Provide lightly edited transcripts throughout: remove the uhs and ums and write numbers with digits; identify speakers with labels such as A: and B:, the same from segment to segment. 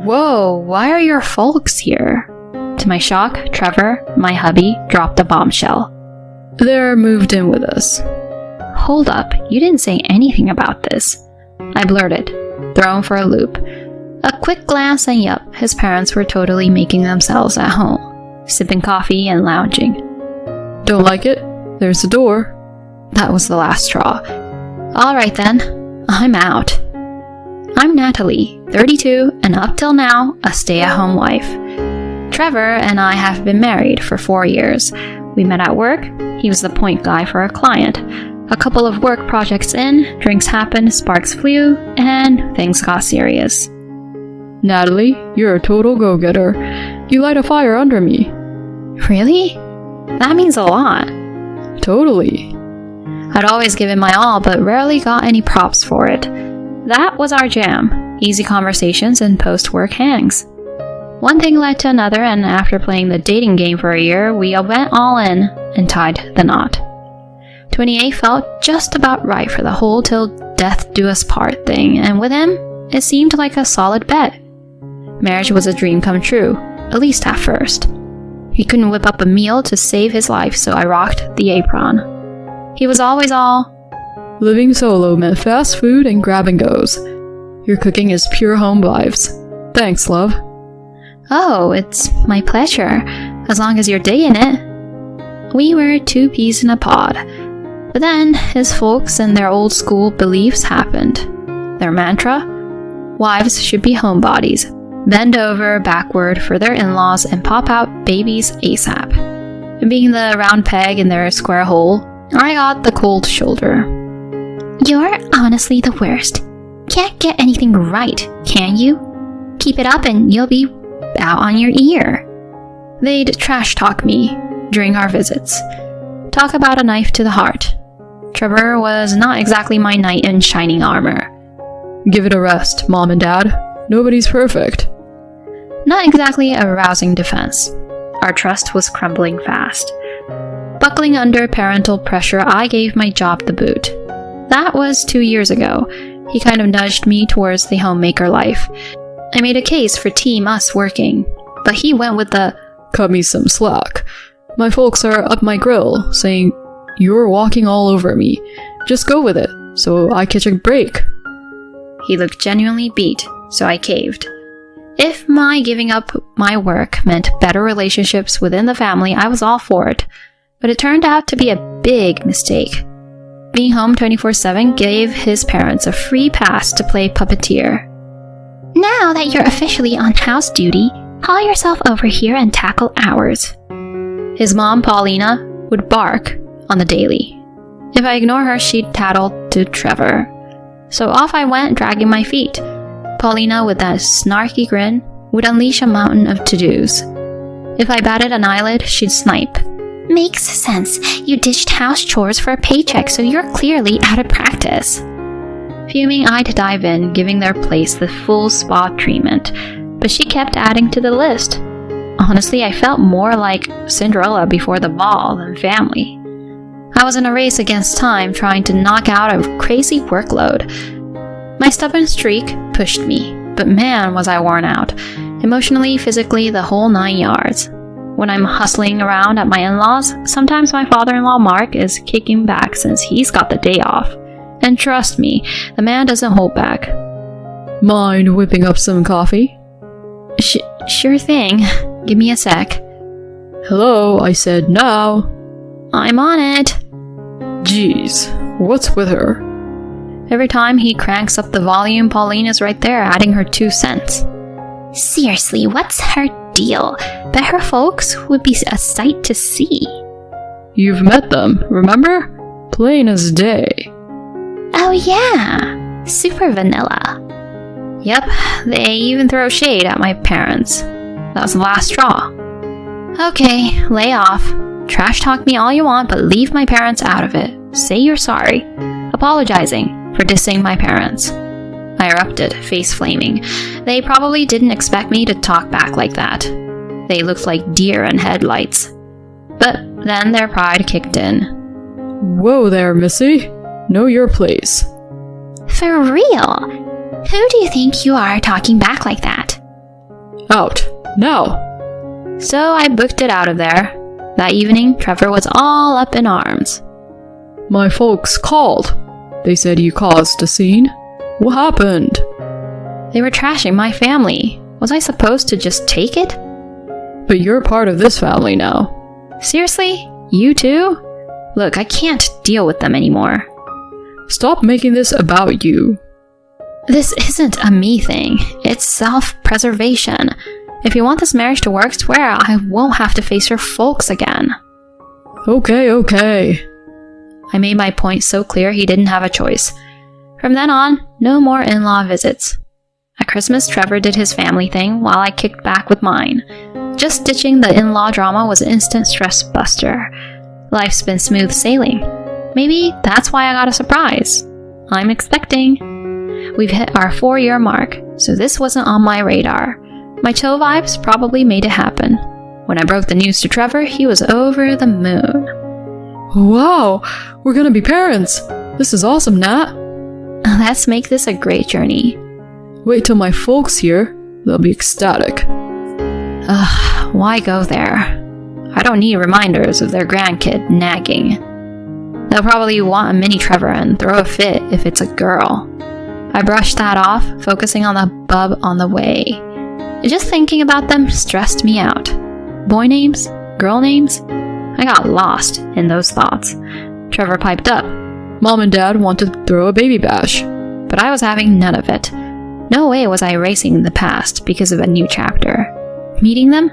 A: Whoa, why are your folks here? To my shock, Trevor, my hubby, dropped a bombshell.
B: They're moved in with us.
A: Hold up, you didn't say anything about this. I blurted, thrown for a loop. A quick glance and yup, his parents were totally making themselves at home, sipping coffee and lounging.
B: Don't like it? There's the door.
A: That was the last straw. Alright then, I'm out. I'm Natalie, 32, and up till now, a stay-at-home wife. Trevor and I have been married for 4 years. We met at work, he was the point guy for a client. A couple of work projects in, drinks happened, sparks flew, and things got serious.
B: Natalie, you're a total go-getter. You light a fire under me.
A: Really? That means a lot.
B: Totally.
A: I'd always given my all, but rarely got any props for it. That was our jam. Easy conversations and post-work hangs. One thing led to another, and after playing the dating game for a year, we went all in and tied the knot. 28 felt just about right for the whole till death do us part thing, and with him, it seemed like a solid bet. Marriage was a dream come true, at least at first. He couldn't whip up a meal to save his life, so I rocked the apron. He was always all,
B: living solo meant fast food and grab and goes. Your cooking is pure home vibes. Thanks, love.
A: Oh, it's my pleasure, as long as you're digging it. We were 2 peas in a pod. But then, his folks and their old school beliefs happened. Their mantra? Wives should be homebodies. Bend over, backward for their in-laws and pop out babies ASAP. And being the round peg in their square hole, I got the cold shoulder. You're honestly the worst. Can't get anything right, can you? Keep it up and you'll be out on your ear. They'd trash talk me during our visits. Talk about a knife to the heart. Trevor was not exactly my knight in shining armor.
B: Give it a rest, Mom and Dad. Nobody's perfect.
A: Not exactly a rousing defense. Our trust was crumbling fast. Buckling under parental pressure, I gave my job the boot. That was 2 years ago. He kind of nudged me towards the homemaker life. I made a case for Team Us working, but he went with the
B: cut me some slack. My folks are up my grill, saying, you're walking all over me. Just go with it, so I catch a break.
A: He looked genuinely beat, so I caved. If my giving up my work meant better relationships within the family, I was all for it. But it turned out to be a big mistake. Being home 24/7 gave his parents a free pass to play puppeteer. Now that you're officially on house duty, haul yourself over here and tackle ours. His mom, Paulina, would bark on the daily. If I ignored her, she'd tattle to Trevor. So off I went, dragging my feet. Paulina, with that snarky grin, would unleash a mountain of to-dos. If I batted an eyelid, she'd snipe. Makes sense. You ditched house chores for a paycheck, so you're clearly out of practice. Fuming, I'd dive in, giving their place the full spa treatment, but she kept adding to the list. Honestly, I felt more like Cinderella before the ball than family. I was in a race against time, trying to knock out a crazy workload. My stubborn streak pushed me, but man was I worn out. Emotionally, physically, the whole 9 yards. When I'm hustling around at my in-laws, sometimes my father-in-law Mark is kicking back since he's got the day off. And trust me, the man doesn't hold back.
B: Mind whipping up some coffee?
A: Sure thing. Give me a sec.
B: Hello, I said now.
A: I'm on it.
B: Jeez, what's with her?
A: Every time he cranks up the volume, Paulina's right there adding her 2 cents. Seriously, what's her deal? Bet her folks would be a sight to see.
B: You've met them, remember? Plain as day.
A: Oh yeah, super vanilla. Yep, they even throw shade at my parents. That was the last straw. Okay, lay off. Trash talk me all you want, but leave my parents out of it. Say you're sorry. Apologizing for dissing my parents. I erupted, face flaming. They probably didn't expect me to talk back like that. They looked like deer in headlights. But then their pride kicked in.
B: Whoa there, Missy. Know your place.
A: For real? Who do you think you are talking back like that?
B: Out. Now.
A: So I booked it out of there. That evening, Trevor was all up in arms.
B: My folks called. They said you caused a scene. What happened?
A: They were trashing my family. Was I supposed to just take it?
B: But you're part of this family now.
A: Seriously? You too? Look, I can't deal with them anymore.
B: Stop making this about you.
A: This isn't a me thing. It's self-preservation. If you want this marriage to work, swear I won't have to face your folks again.
B: Okay.
A: I made my point so clear he didn't have a choice. From then on, no more in-law visits. At Christmas, Trevor did his family thing while I kicked back with mine. Just ditching the in-law drama was an instant stress buster. Life's been smooth sailing. Maybe that's why I got a surprise. I'm expecting. We've hit our 4-year mark, so this wasn't on my radar. My chill vibes probably made it happen. When I broke the news to Trevor, he was over the moon.
B: Wow, we're gonna be parents. This is awesome, Nat.
A: Let's make this a great journey.
B: Wait till my folks hear. They'll be ecstatic.
A: Ugh, why go there? I don't need reminders of their grandkid nagging. They'll probably want a mini Trevor and throw a fit if it's a girl. I brushed that off, focusing on the bub on the way. Just thinking about them stressed me out. Boy names? Girl names? I got lost in those thoughts. Trevor piped up.
B: Mom and Dad want to throw a baby bash.
A: But I was having none of it. No way was I erasing the past because of a new chapter. Meeting them?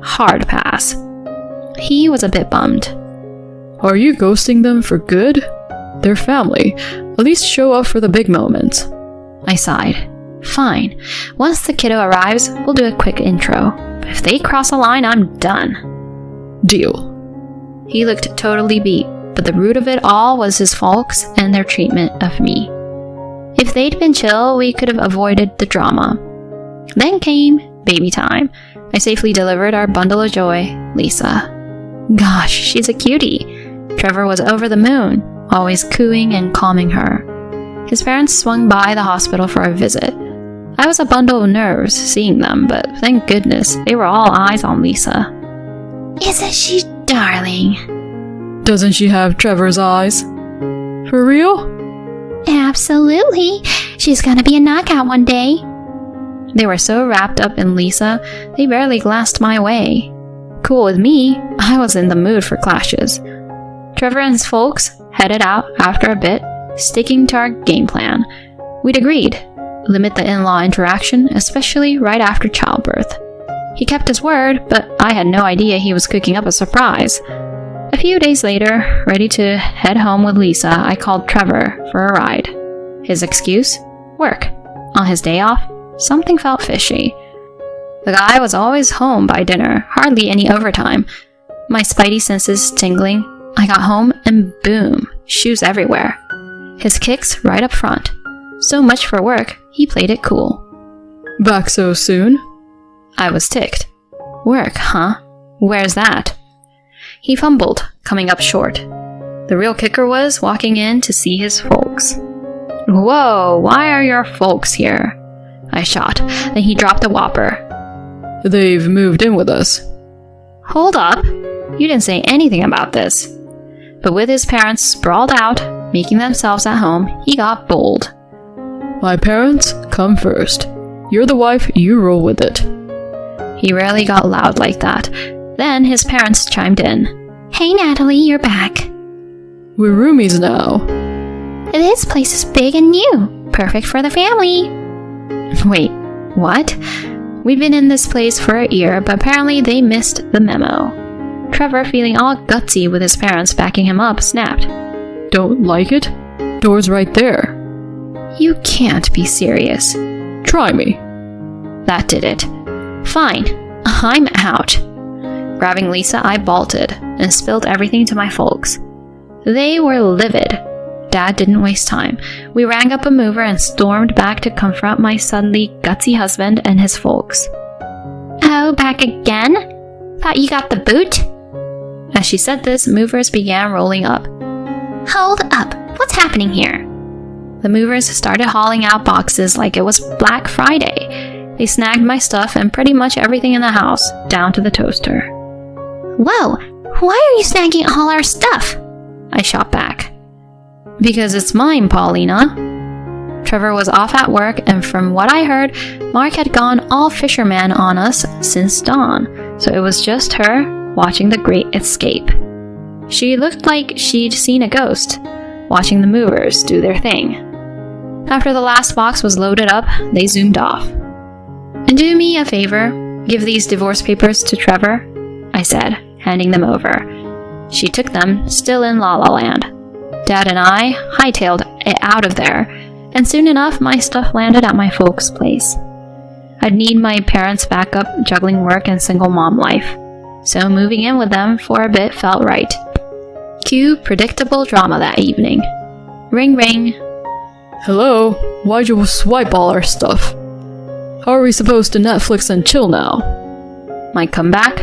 A: Hard pass. He was a bit bummed.
B: Are you ghosting them for good? They're family. At least show up for the big moments.
A: I sighed. Fine. Once the kiddo arrives, we'll do a quick intro. But if they cross a line, I'm done.
B: Deal.
A: He looked totally beat, but the root of it all was his folks and their treatment of me. If they'd been chill, we could have avoided the drama. Then came baby time. I safely delivered our bundle of joy, Lisa. Gosh, she's a cutie. Trevor was over the moon, always cooing and calming her. His parents swung by the hospital for a visit. I was a bundle of nerves seeing them, but thank goodness they were all eyes on Lisa. Isn't she darling?
B: Doesn't she have Trevor's eyes? For real?
A: Absolutely. She's gonna be a knockout one day. They were so wrapped up in Lisa, they barely glanced my way. Cool with me, I was in the mood for clashes. Trevor and his folks headed out after a bit, sticking to our game plan. We'd agreed, limit the in-law interaction, especially right after childbirth. He kept his word, but I had no idea he was cooking up a surprise. A few days later, ready to head home with Lisa, I called Trevor for a ride. His excuse? Work. On his day off, something felt fishy. The guy was always home by dinner, hardly any overtime. My spidey senses tingling, I got home and boom, shoes everywhere. His kicks right up front. So much for work, he played it cool.
B: Back so soon?
A: I was ticked. Work, huh? Where's that? He fumbled, coming up short. The real kicker was walking in to see his folks. Whoa, why are your folks here? I shot. Then he dropped a whopper.
B: They've moved in with us.
A: Hold up. You didn't say anything about this. But with his parents sprawled out, making themselves at home, he got bold.
B: My parents come first. You're the wife, you roll with it.
A: He rarely got loud like that. Then his parents chimed in. Hey Natalie, you're back.
B: We're roomies now.
A: This place is big and new. Perfect for the family. Wait, what? We'd been in this place for a year, but apparently they missed the memo. Trevor, feeling all gutsy with his parents backing him up, snapped.
B: Don't like it? Door's right there.
A: You can't be serious.
B: Try me.
A: That did it. Fine, I'm out. Grabbing Lisa, I bolted and spilled everything to my folks. They were livid. Dad didn't waste time. We rang up a mover and stormed back to confront my suddenly gutsy husband and his folks. Oh, back again? Thought you got the boot? As she said this, movers began rolling up. Hold up, what's happening here? The movers started hauling out boxes like it was Black Friday. They snagged my stuff and pretty much everything in the house, down to the toaster. Whoa, why are you snagging all our stuff? I shot back. Because it's mine, Paulina. Trevor was off at work, and from what I heard, Mark had gone all fisherman on us since dawn, so it was just her watching the Great Escape. She looked like she'd seen a ghost, watching the movers do their thing. After the last box was loaded up, they zoomed off. And do me a favor, give these divorce papers to Trevor, I said, handing them over. She took them, still in La La Land. Dad and I hightailed it out of there, and soon enough my stuff landed at my folks' place. I'd need my parents' backup juggling work and single mom life, so moving in with them for a bit felt right. Cue predictable drama that evening. Ring ring.
B: Hello? Why'd you swipe all our stuff? How are we supposed to Netflix and chill now?
A: My comeback?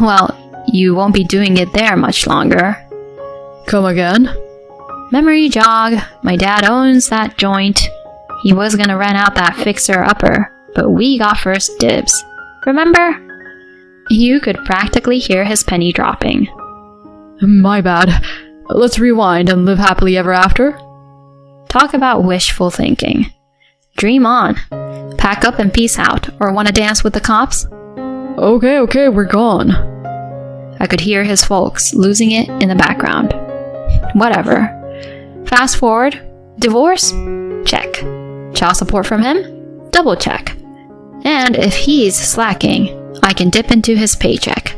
A: Well, you won't be doing it there much longer.
B: Come again?
A: Memory jog. My dad owns that joint. He was gonna rent out that fixer-upper, but we got first dibs. Remember? You could practically hear his penny dropping.
B: My bad. Let's rewind and live happily ever after?
A: Talk about wishful thinking. Dream on. Pack up and peace out, or wanna dance with the cops?
B: Okay, we're gone.
A: I could hear his folks losing it in the background. Whatever. Fast forward. Divorce? Check. Child support from him? Double check. And if he's slacking, I can dip into his paycheck.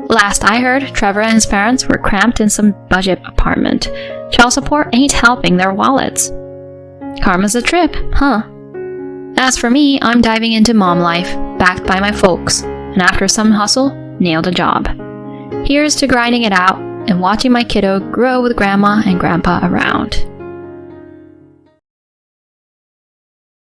A: Last I heard, Trevor and his parents were cramped in some budget apartment. Child support ain't helping their wallets. Karma's a trip, huh? As for me, I'm diving into mom life, backed by my folks, and after some hustle, nailed a job. Here's to grinding it out and watching my kiddo grow with grandma and grandpa around.